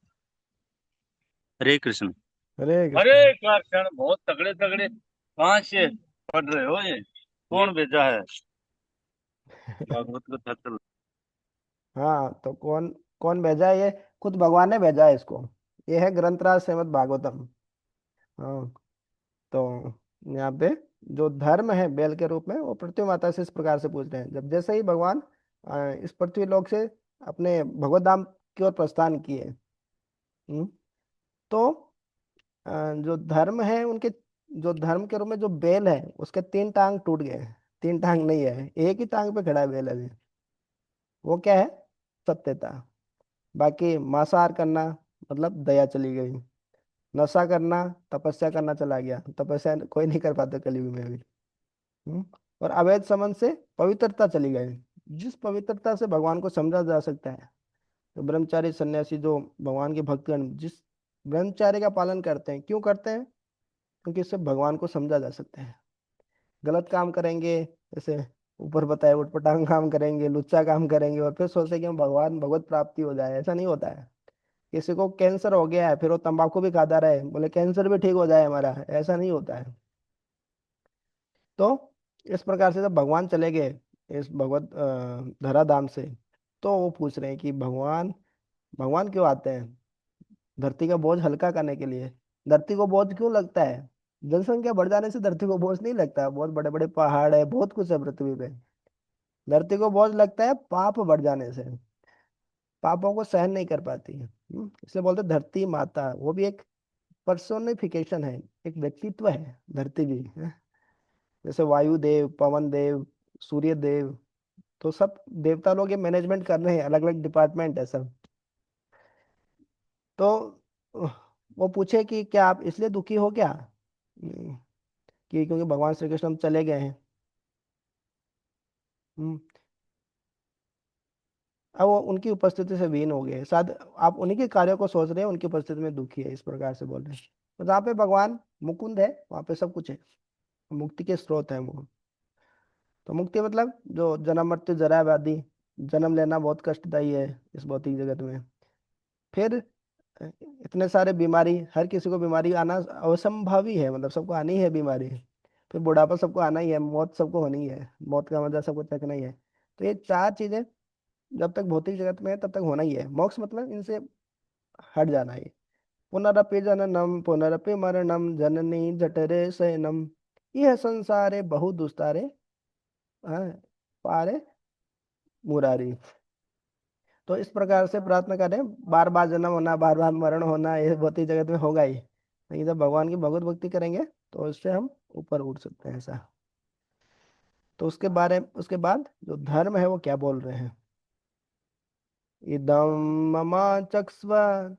हरे कृष्ण। हरे अरे कृष्ण। कृष्ण, बहुत तगड़े तगड़े कहाँ से पढ़ रहे हो ये? कौन भेजा है? भागवत कथा चल। हाँ, तो कौन कौन भेजा है ये? खुद भगवान ने भेजा है इसको। ये है ग्रंथराज श्रीमद् भागवतम। हाँ, तो यहाँ पे जो धर्म है बैल के रूप में, वो पृथ्वी माता से इस प्रकार से पूछ रहे हैं। जब जैसे ही भगवान इस पृथ्वी लोक से अपने भगवत धाम की ओर प्रस्थान किए, तो जो धर्म है उनके, जो धर्म के रूप में जो बैल है उसके तीन टांग टूट गए। तीन टांग नहीं है, एक ही टांग पे खड़ा है बैल अभी। वो क्या है? सत्यता। बाकी मांसाहार करना मतलब दया चली गई। नशा करना, तपस्या करना चला गया। तपस्या कोई नहीं कर पाता कलयुग में भी। और अवैध संबंध से पवित्रता चली गई। जिस पवित्रता से भगवान को समझा जा सकता है, तो ब्रह्मचारी सन्यासी जो भगवान के भक्तगण जिस ब्रह्मचार्य का पालन करते हैं, क्यों करते हैं? क्योंकि इससे भगवान को समझा जा सकता है। गलत काम करेंगे, जैसे ऊपर बताए उटपटांग काम करेंगे, लुच्चा काम करेंगे, और फिर सोचते हैं कि हम भगवान भगवत प्राप्ति हो जाए, ऐसा नहीं होता है। किसी को कैंसर हो गया है, फिर वो तंबाकू भी खाता रहे, बोले कैंसर भी ठीक हो जाए हमारा, ऐसा नहीं होता है। तो इस प्रकार से जब भगवान चले गए इस भगवत धराधाम से, तो वो पूछ रहे हैं कि भगवान भगवान क्यों आते हैं? धरती का बोझ हल्का करने के लिए। धरती को बोझ क्यों लगता है? जनसंख्या बढ़ जाने से धरती को बोझ नहीं लगता। बहुत बड़े बड़े पहाड़ है, बहुत कुछ है पृथ्वी पे। धरती को बोझ लगता है पाप बढ़ जाने से। पापों को सहन नहीं कर पाती है। इसलिए बोलते हैं धरती माता। वो भी एक पर्सोनिफिकेशन है, एक व्यक्तित्व है धरती भी है। जैसे वायु देव, पवन देव, सूर्य देव, तो सब देवता लोग ये मैनेजमेंट कर रहे हैं, अलग अलग डिपार्टमेंट है सब। तो वो पूछे कि क्या आप इसलिए दुखी हो क्या? कि क्योंकि भगवान श्री कृष्ण हम चले गए हैं। हम्म, अब वो उनकी उपस्थिति से वीन हो गए शायद। आप उन्हीं के कार्यों को सोच रहे हैं, उनकी उपस्थिति में दुखी है, इस प्रकार से बोल रहे हैं। तो जहाँ पे भगवान मुकुंद है, वहाँ पे सब कुछ है। मुक्ति के स्रोत है वो। तो मुक्ति मतलब जो जन्म मृत्यु जरा व्याधि, जन्म लेना बहुत कष्टदायी है इस भौतिक जगत में। फिर अ, इतने सारे बीमारी, हर किसी को बीमारी आना असंभावी है, मतलब सबको आनी है बीमारी। फिर बुढ़ापा सबको आना ही है, मौत सबको होनी है, मौत का मजा सबको चखना ही है। तो ये चार चीजें जब तक भौतिक जगत में है तब तक होना ही है। मोक्ष मतलब इनसे हट जाना है। पुनरपि जननम पुनरपि मरणम जननी जठरे शयनम, यह संसारे बहु दुस्तारे, हाँ, पारे मुरारी। तो इस प्रकार से प्रार्थना करें, बार बार जन्म होना, बार बार मरण होना, ये भौतिक जगत में होगा ही। लेकिन जब भगवान की भगवत भक्ति करेंगे तो उससे हम ऊपर उठ सकते हैं ऐसा। तो उसके बाद जो धर्म है वो क्या बोल रहे हैं? इदं मम चक्स्व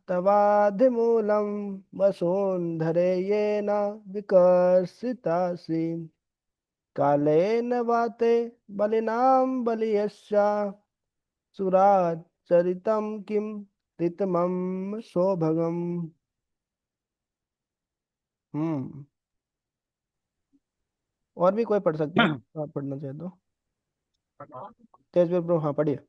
तवाधिमूलं वसुन्धरे येन विकर्षितासि, कालेन वाते बलिनां बलियस्य, सुराचरितं किं ऋतमं सौभगम्। हम्म। और भी कोई पढ़ सकता है, आप पढ़ना चाहे तो। तेजवीर ब्रो, हाँ पढ़िए।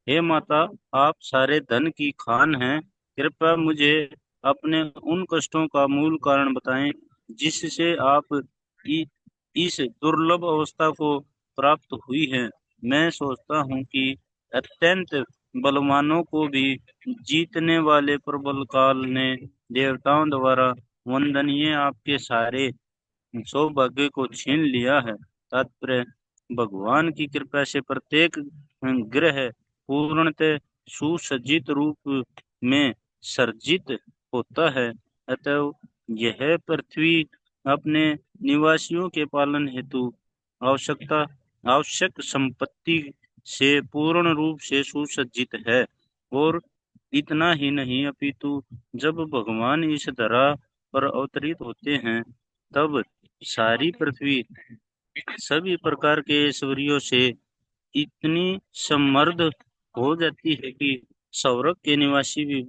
हे माता, आप सारे धन की खान हैं। कृपया मुझे अपने उन कष्टों का मूल कारण बताएं जिससे आप इ, इस दुर्लभ अवस्था को प्राप्त हुई हैं। मैं सोचता हूँ कि अत्यंत बलवानों को भी जीतने वाले प्रबल काल ने देवताओं द्वारा वंदनीय आपके सारे सौभाग्य को छीन लिया है। तात्पर्य, भगवान की कृपा से प्रत्येक ग्रह पूर्णतः सुसज्जित रूप में सर्जित होता है। अतः यह पृथ्वी अपने निवासियों के पालन हेतु आवश्यकता आवश्यक संपत्ति से पूर्ण रूप से सुसज्जित है। और इतना ही नहीं, अपितु जब भगवान इस धरा पर अवतरित होते हैं, तब सारी पृथ्वी सभी प्रकार के ऐश्वर्यों से इतनी समृद्ध हो जाती है कि स्वर्ग के निवासी भी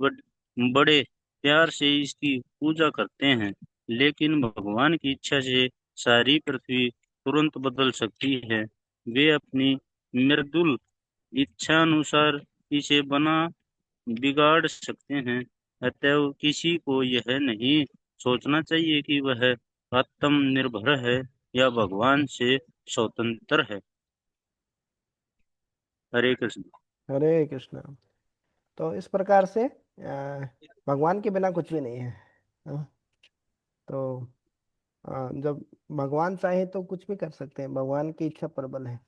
बड़े प्यार से इसकी पूजा करते हैं। लेकिन भगवान की इच्छा से सारी पृथ्वी तुरंत बदल सकती है। वे अपनी मृदुल इच्छा अनुसार इसे बना बिगाड़ सकते हैं। अतएव किसी को यह नहीं सोचना चाहिए कि वह आत्मनिर्भर है या भगवान से स्वतंत्र है। हरे कृष्ण। हरे कृष्णा। तो इस प्रकार से भगवान के बिना कुछ भी नहीं है। हाँ, तो जब भगवान चाहे तो कुछ भी कर सकते हैं, भगवान की इच्छा प्रबल है।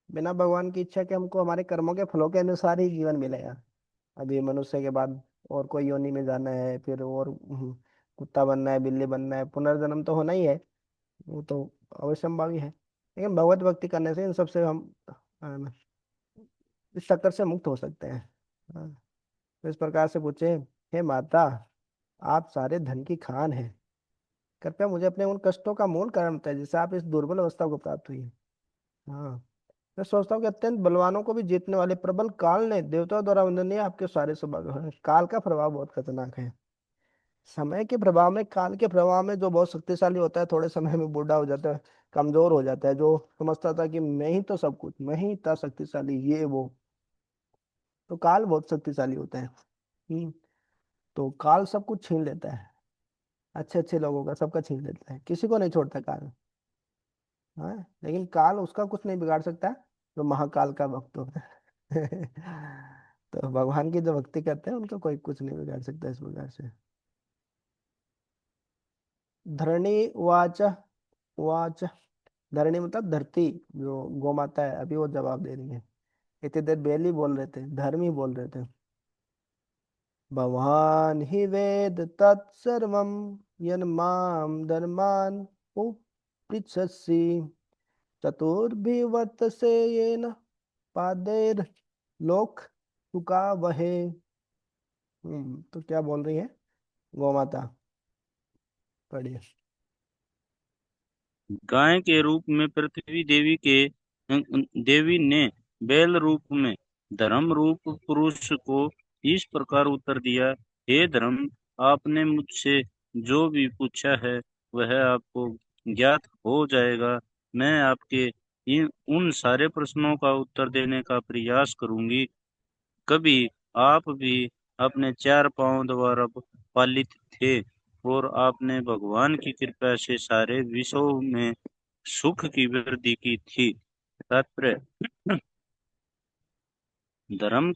बिना भगवान की इच्छा के हमको हमारे कर्मों के फलों के अनुसार ही जीवन मिलेगा। अभी मनुष्य के बाद और कोई योनि में जाना है, फिर और कुत्ता बनना है, बिल्ली बनना है, पुनर्जन्म तो होना ही है। वो तो अवश्यंभावी है, लेकिन भगवत भक्ति करने से इन सबसे हम अ, इस चक्कर से मुक्त हो सकते हैं। हाँ, तो इस प्रकार से पूछे, हे माता, आप सारे धन की खान हैं, कृपया मुझे अपने उन कष्टों का मूल कारण बताइए जिससे आप इस दुर्बल अवस्था को प्राप्त हुई है। हाँ, मैं सोचता हूँ कि अत्यंत बलवानों को भी जीतने वाले प्रबल काल ने देवताओं द्वारा वंदनीय आपके सारे स्वभाव हैं। काल का प्रभाव बहुत खतरनाक है। समय के प्रभाव में, काल के प्रभाव में जो बहुत शक्तिशाली होता है, थोड़े समय में बूढ़ा हो जाता है, कमजोर हो जाता है। जो समझता था कि मैं ही तो सब कुछ, मैं ही इतना शक्तिशाली, ये वो, तो काल बहुत शक्तिशाली होता है। तो काल सब कुछ छीन लेता है, अच्छे अच्छे लोगों का सबका छीन लेता है, किसी को नहीं छोड़ता काल। हाँ, लेकिन काल उसका कुछ नहीं बिगाड़ सकता जो महाकाल का भक्त होता है। तो भगवान की जो भक्ति करते हैं उनको कोई कुछ नहीं बिगाड़ सकता इस प्रकार से। धरणी वाच, वाच, धरणी मतलब धरती, जो गौ माता है, अभी वो जवाब दे रही है। इतनी देर बेली बोल रहे थे, धर्म ही बोल रहे थे। भवान ही वेद तत्सर्वम यन्माम धर्मान उपृच्छसि चतुर्भिवर्तसे येन पादैर लोक तुका वहे। तो क्या बोल रही है गौ माता, पढ़िए। गाय के रूप में पृथ्वी देवी के देवी ने बैल रूप में धर्म रूप पुरुष को इस प्रकार उत्तर दिया, हे धर्म, आपने मुझसे जो भी पूछा है वह आपको ज्ञात हो जाएगा। मैं आपके इन उन सारे प्रश्नों का उत्तर देने का प्रयास करूंगी। कभी आप भी अपने चार पांव द्वारा पालित थे और आपने भगवान की कृपा से सारे विश्वों में सुख की वृद्धि की थी। तात्पर्य, धर्म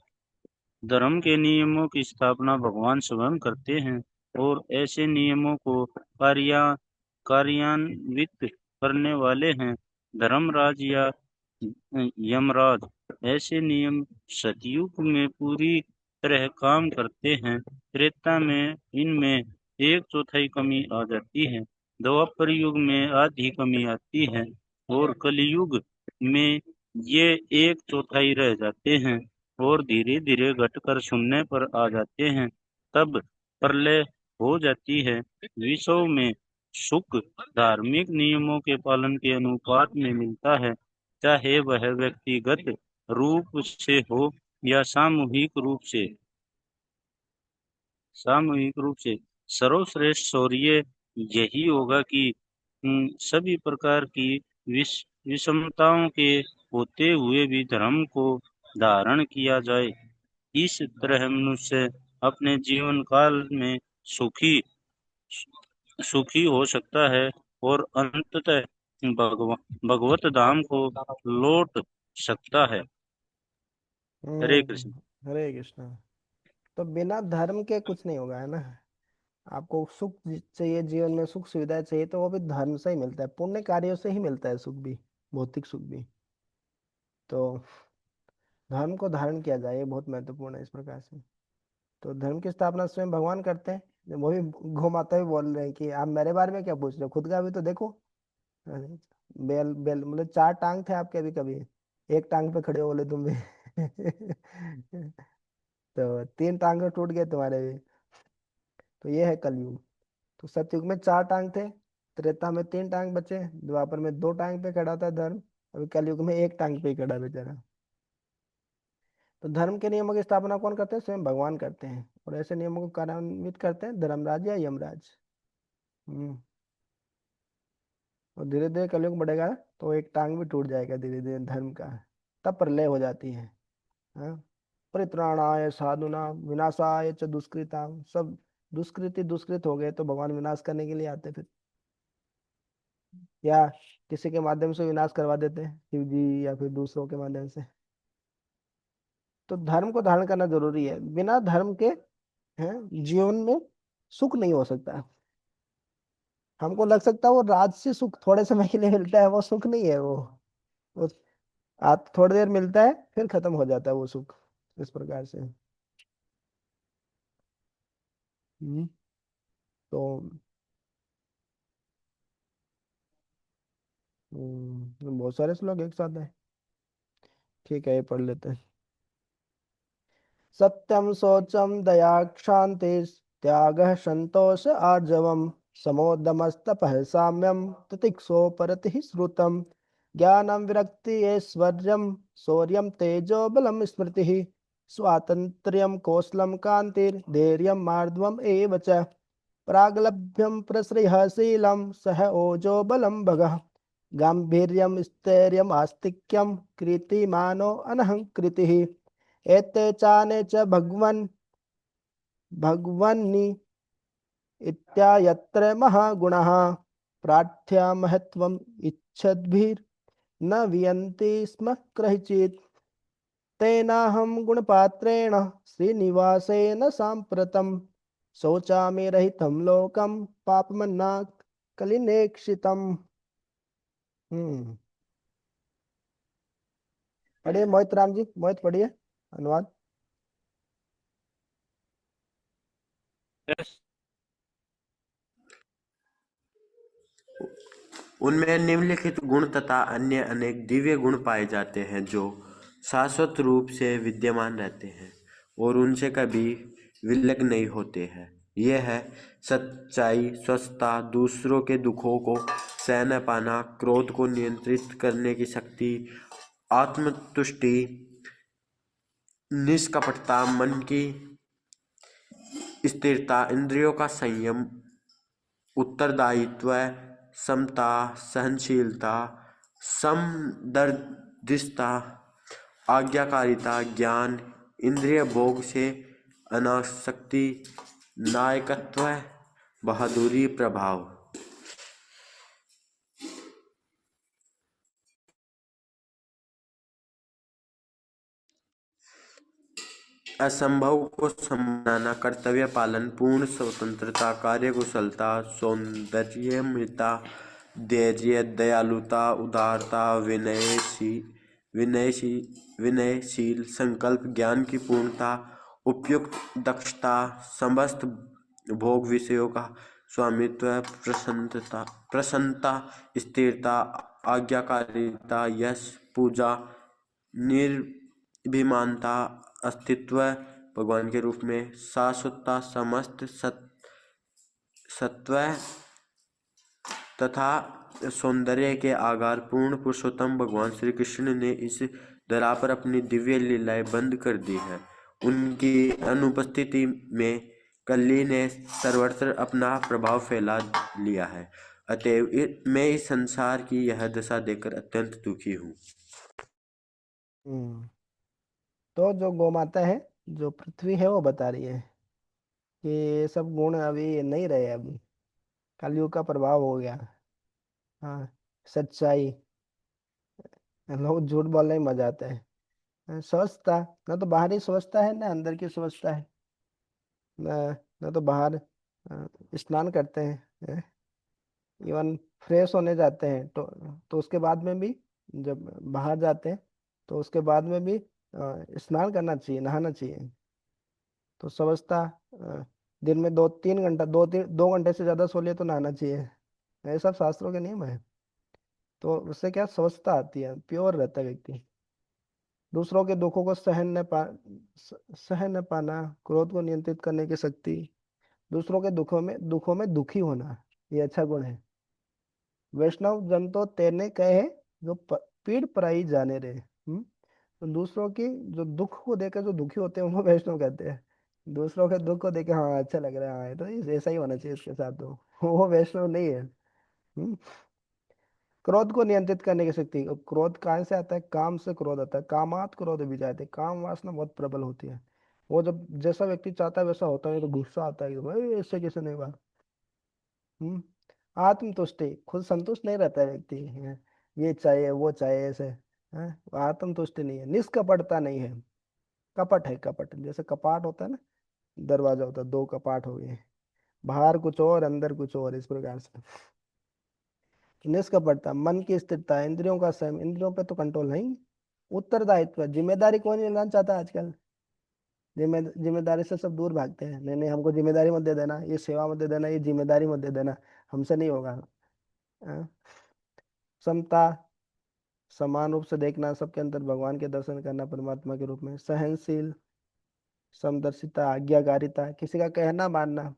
धर्म के नियमों की स्थापना भगवान स्वयं करते हैं और ऐसे नियमों को कार्यान्वित करने वाले हैं धर्मराज या यमराज। ऐसे नियम सतयुग में पूरी तरह काम करते हैं। त्रेता में इनमें एक चौथाई कमी आ जाती है, द्वापर युग में आधी कमी आती है और कलयुग में ये एक चौथाई रह जाते हैं और धीरे धीरे घटकर शून्य पर आ जाते हैं। तब प्रलय हो जाती है। विश्व में सुख धार्मिक नियमों के पालन के अनुपात में मिलता है, चाहे वह व्यक्तिगत रूप से हो या सामूहिक रूप से। सर्वश्रेष्ठ शौर्य यही होगा कि सभी प्रकार की विषमताओं के होते हुए भी धर्म को धारण किया जाए। इस तरह मनुष्य अपने जीवन काल में सुखी सुखी हो सकता है और अंततः भगवत धाम को लौट सकता है। हरे कृष्ण। हरे कृष्णा। तो बिना धर्म के कुछ नहीं होगा, है ना। आपको सुख चाहिए, जीवन में सुख सुविधाएं चाहिए, तो वो भी धर्म से ही मिलता है, पुण्य कार्यों से ही मिलता है सुख भी, भौतिक सुख भी। तो धर्म को धारण किया जाए, ये बहुत महत्वपूर्ण है इस प्रकार से। तो धर्म की स्थापना स्वयं भगवान करते हैं। वो भी गौ माता भी बोल रहे हैं कि आप मेरे बारे में क्या पूछ रहे हो, खुद का भी तो देखो। अरे, बैल बैल मतलब चार टांग थे आपके, भी कभी एक टांग पे खड़े हो बोले तुम भी। तो तीन टांग टूट गए तुम्हारे भी। तो ये है कलयुग। तो सतयुग में चार टांग थे, त्रेता में 3 टांग बचे, द्वापर में 2 टांग पे खड़ा था धर्म, अभी कलयुग में 1 टांग पे ही खड़ा बेचारा। तो धर्म के नियमों की स्थापना कौन करते हैं? स्वयं भगवान करते हैं। और ऐसे नियमों को कार्यान्वित करते हैं धर्मराज या यमराज। हम्म। और धीरे धीरे कलयुग बढ़ेगा तो एक टांग भी टूट जाएगा धीरे धीरे धर्म का, तब प्रलय हो जाती है। हाँ। परित्राणाय साधुना विनाशाय च दुष्कृता, सब दुष्कृति दुष्कृत हो गए तो भगवान विनाश करने के लिए आते फिर, या किसी के माध्यम से विनाश करवा देते हैं, शिव जी या फिर दूसरों के माध्यम से। तो धर्म को धारण करना जरूरी है, बिना धर्म के हैं जीवन में सुख नहीं हो सकता। हमको लग सकता है वो राजसी सुख थोड़े समय के लिए मिलता है, वो सुख नहीं है वो आप थोड़ी देर मिलता है फिर खत्म हो जाता है वो सुख, इस प्रकार से। हम्म। तो बहुत सारे श्लोक एक साथ है, ठीक है ये पढ़ लेते हैं। सत्यम शौचम दया क्षांति त्यागः संतोष आर्जवम समोदमस्तपः साम्यम तितिक्षोपरतिः श्रुतम ज्ञानम विरक्ति ऐश्वर्यम शौर्यम तेजो बलम स्मृतिः स्वातंत्र्यम कौशलम कांतिर धैर्यम मार्दवम एव च प्रागलभ्यम प्रसृहशीलम सह ओजो बलम भगः गांभीर्यम स्थैर्यम आस्तिक्यम कीर्तिमानो अनहंकृतिः एते चाने च भगवन्नि इत्यायत्र महागुणः प्रार्थ्या महत्वम इच्छद्भिर्न वियन्ति स्म क्रहिचित् तेनाहं गुणपात्रेण श्रीनिवासेन साम्प्रतं शौचामि रहितं लोकं पापमन्ना कलिनेक्षितम्। हम्म। पढ़िए मोहित राम जी, मोहित पढ़िए अनुवाद। यस। उनमें निम्नलिखित गुण तथा अन्य अनेक दिव्य गुण पाए जाते हैं जो शाश्वत रूप से विद्यमान रहते हैं और उनसे कभी विलग नहीं होते हैं। यह है सच्चाई, स्वस्थता, दूसरों के दुखों को सहन पाना, क्रोध को नियंत्रित करने की शक्ति, आत्मतुष्टि, निष्कपटता, मन की स्थिरता, इंद्रियों का संयम, उत्तरदायित्व, समता, सहनशीलता, समदर्दिता, आज्ञाकारिता, ज्ञान, इंद्रिय भोग से अनासक्ति, नायकत्व, बहादुरी, प्रभाव, असंभव को संभालना, कर्तव्य पालन, पूर्ण स्वतंत्रता, कार्यकुशलता, सौंदर्यमयता, धैर्य, दयालुता, उदारता, विनयशील संकल्प, ज्ञान की पूर्णता, उपयुक्त दक्षता, समस्त भोग विषयों का स्वामित्व, प्रसन्नता, स्थिरता, आज्ञाकारिता, यश, पूजा, निर्भिमानता, अस्तित्व भगवान के रूप में, शाश्वतता, समस्त सत्व तथा सौंदर्य के आधार पूर्ण पुरुषोत्तम भगवान श्री कृष्ण ने इस धरा पर अपनी दिव्य लीलाएं बंद कर दी है। उनकी अनुपस्थिति में कली ने सर्वत्र अपना प्रभाव फैला लिया है। अतएव मैं इस संसार की यह दशा देखकर अत्यंत दुखी हूँ। हम्म। तो जो गौ माता है, जो पृथ्वी है, वो बता रही है कि ये सब गुण अभी नहीं रहे, अभी कलयुग का प्रभाव हो गया। हाँ। सच्चाई, लोग झूठ बोलने में मजा आता है। स्वच्छता, ना तो बाहरी स्वच्छता है ना अंदर की स्वच्छता है। ना तो बाहर स्नान करते हैं, इवन फ्रेश होने जाते हैं तो उसके बाद में भी, जब बाहर जाते हैं तो उसके बाद में भी स्नान करना चाहिए, नहाना चाहिए। तो स्वच्छता, दिन में 2-3 घंटा, 2 घंटे से ज्यादा सो लिए तो नहाना चाहिए, ये सब शास्त्रों के नियम है। तो उससे क्या स्वच्छता आती है, प्योर रहता है व्यक्ति। दूसरों के दुखों को सहन न पाना, क्रोध को नियंत्रित करने की शक्ति, दूसरों के दुखों में दुखी होना, ये अच्छा गुण है। वैष्णव जन तो तेने कहे जो पीड़ पराई जाने रे। तो दूसरों की जो दुख को देकर जो दुखी होते हैं वो वैष्णव कहते हैं। दूसरों के दुख को देख के हाँ अच्छा लग रहा है, हाँ, तो ऐसा ही होना चाहिए इसके साथ, तो वो वैष्णव नहीं है। हम्म। क्रोध को नियंत्रित करने की शक्ति। अब क्रोध कहाँ से आता है? काम से क्रोध आता है। कामात क्रोध भी जाते, काम वासना बहुत प्रबल होती है। वो जब जैसा व्यक्ति चाहता है वैसा होता है, तो गुस्सा आता है कि भाई ऐसे कैसे नहीं हुआ। हम्म। आत्मतुष्टि, खुद संतुष्ट नहीं रहता है व्यक्ति, ये चाहिए वो चाहिए ऐसे। आत्मतुष्टि नहीं है। निष्कपटता नहीं है। कपट है, कपट जैसे कपाट होता है ना, दरवाजा होता है, दो कपाट हो गए, बाहर कुछ और अंदर कुछ और, इस प्रकार से। निष्कपटता, मन की स्थिरता, इंद्रियों का संयम, इंद्रियों पे तो कंट्रोल नहीं। उत्तरदायित्व, जिम्मेदारी कौन लेना चाहता है आजकल? जिम्मेदारी से सब दूर भागते हैं, नहीं नहीं हमको जिम्मेदारी मत दे देना, ये सेवा मत दे देना, ये जिम्मेदारी मत दे देना, हमसे नहीं होगा। हाँ? समता, समान रूप से देखना, सबके अंदर भगवान के दर्शन करना परमात्मा के रूप में। सहनशील, समदर्शिता, आज्ञाकारिता, किसी का कहना मानना,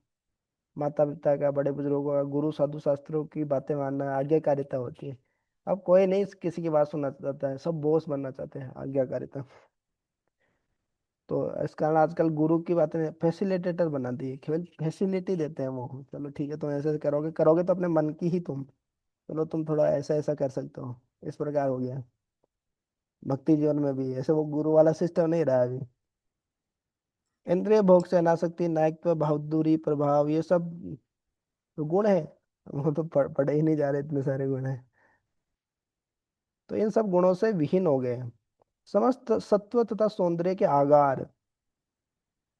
माता पिता का, बड़े बुजुर्गों का, गुरु साधु शास्त्रों की बातें मानना, आज्ञाकारिता होती है। अब कोई नहीं किसी की बात सुनना चाहता है, सब बॉस बनना चाहते हैं, आज्ञाकारिता। तो इस कारण आजकल गुरु की बातें फैसिलिटेटर बना दी है, केवल फैसिलिटी देते हैं वो। चलो ठीक है, तुम ऐसे ऐसे करोगे करोगे तो अपने मन की ही तुम, चलो तुम थोड़ा ऐसा ऐसा कर सकते हो, इस प्रकार हो गया। भक्ति जीवन में भी ऐसे वो गुरु वाला सिस्टम नहीं रहा अभी। इंद्रिय भोग से अनासक्ति, नायकत्व, बहादुरी, प्रभाव, ये सब तो गुण है। वो तो पढ़े ही नहीं जा रहे, इतने सारे गुण हैं। तो इन सब गुणों से विहीन हो गए हैं। समस्त सत्व तथा सौंदर्य के आगार,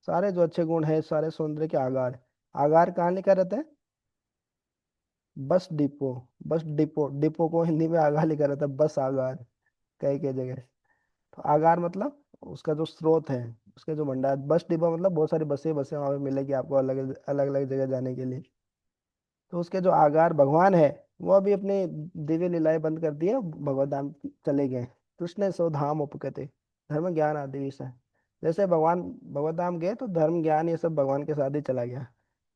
सारे जो अच्छे गुण है सारे सौंदर्य के आगार। आगार कहाँ लिखा रहता है? Bus depot. Bus depot, depot को हिंदी में आगार लिखा रहता है, बस आगार, कई कई जगह। तो आगार मतलब उसका जो स्रोत है, उसका जो भंडार। बस डिपो मतलब बहुत सारी बसें बसें वहां पे मिलेगी आपको, अलग अलग अलग जगह जाने के लिए। तो उसके जो आगार भगवान है, वो अभी अपनी दिव्य लीलाएं बंद कर दिए, भगवत धाम चले गए। कृष्ण सो धाम उपकते, धर्म ज्ञान आदि विषय। जैसे भगवान भगवत धाम गए तो धर्म ज्ञान ये सब भगवान के साथ ही चला गया,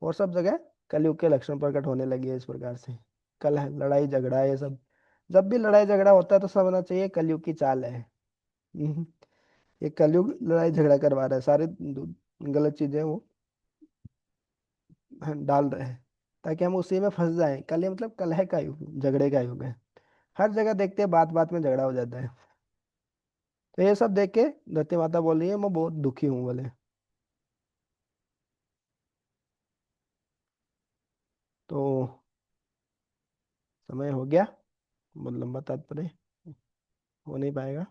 और सब जगह कलयुग के लक्षण प्रकट होने लगे हैं इस प्रकार से। कलह लड़ाई झगड़ा ये सब, जब भी लड़ाई झगड़ा होता है तो समझना चाहिए कलयुग की चाल है। हम्म, ये कलयुग लड़ाई झगड़ा करवा रहा है, सारे गलत चीजें वो डाल रहे हैं, ताकि हम उसी में फंस जाएं। कलह मतलब कलह का युग, झगड़े का युग है। हर जगह देखते हैं बात बात में झगड़ा हो जाता है। तो ये सब देख के धरती माता बोल रही है मैं बहुत दुखी हूँ बोले। तो समय हो गया, बहुत लंबा तात्पर्य हो नहीं पाएगा,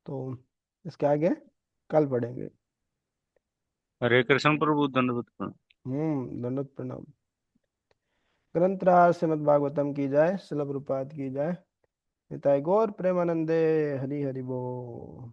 तो इसके आगे कल पढ़ेंगे। हरे कृष्ण प्रभु, दंडवत प्रणाम। दंडोत प्रणाम। ग्रंथराज श्रीमद् भागवतम की जाए, शिल प्रभुपाद की जाए। निताय गौर प्रेमानंदे, हरि हरि बोल।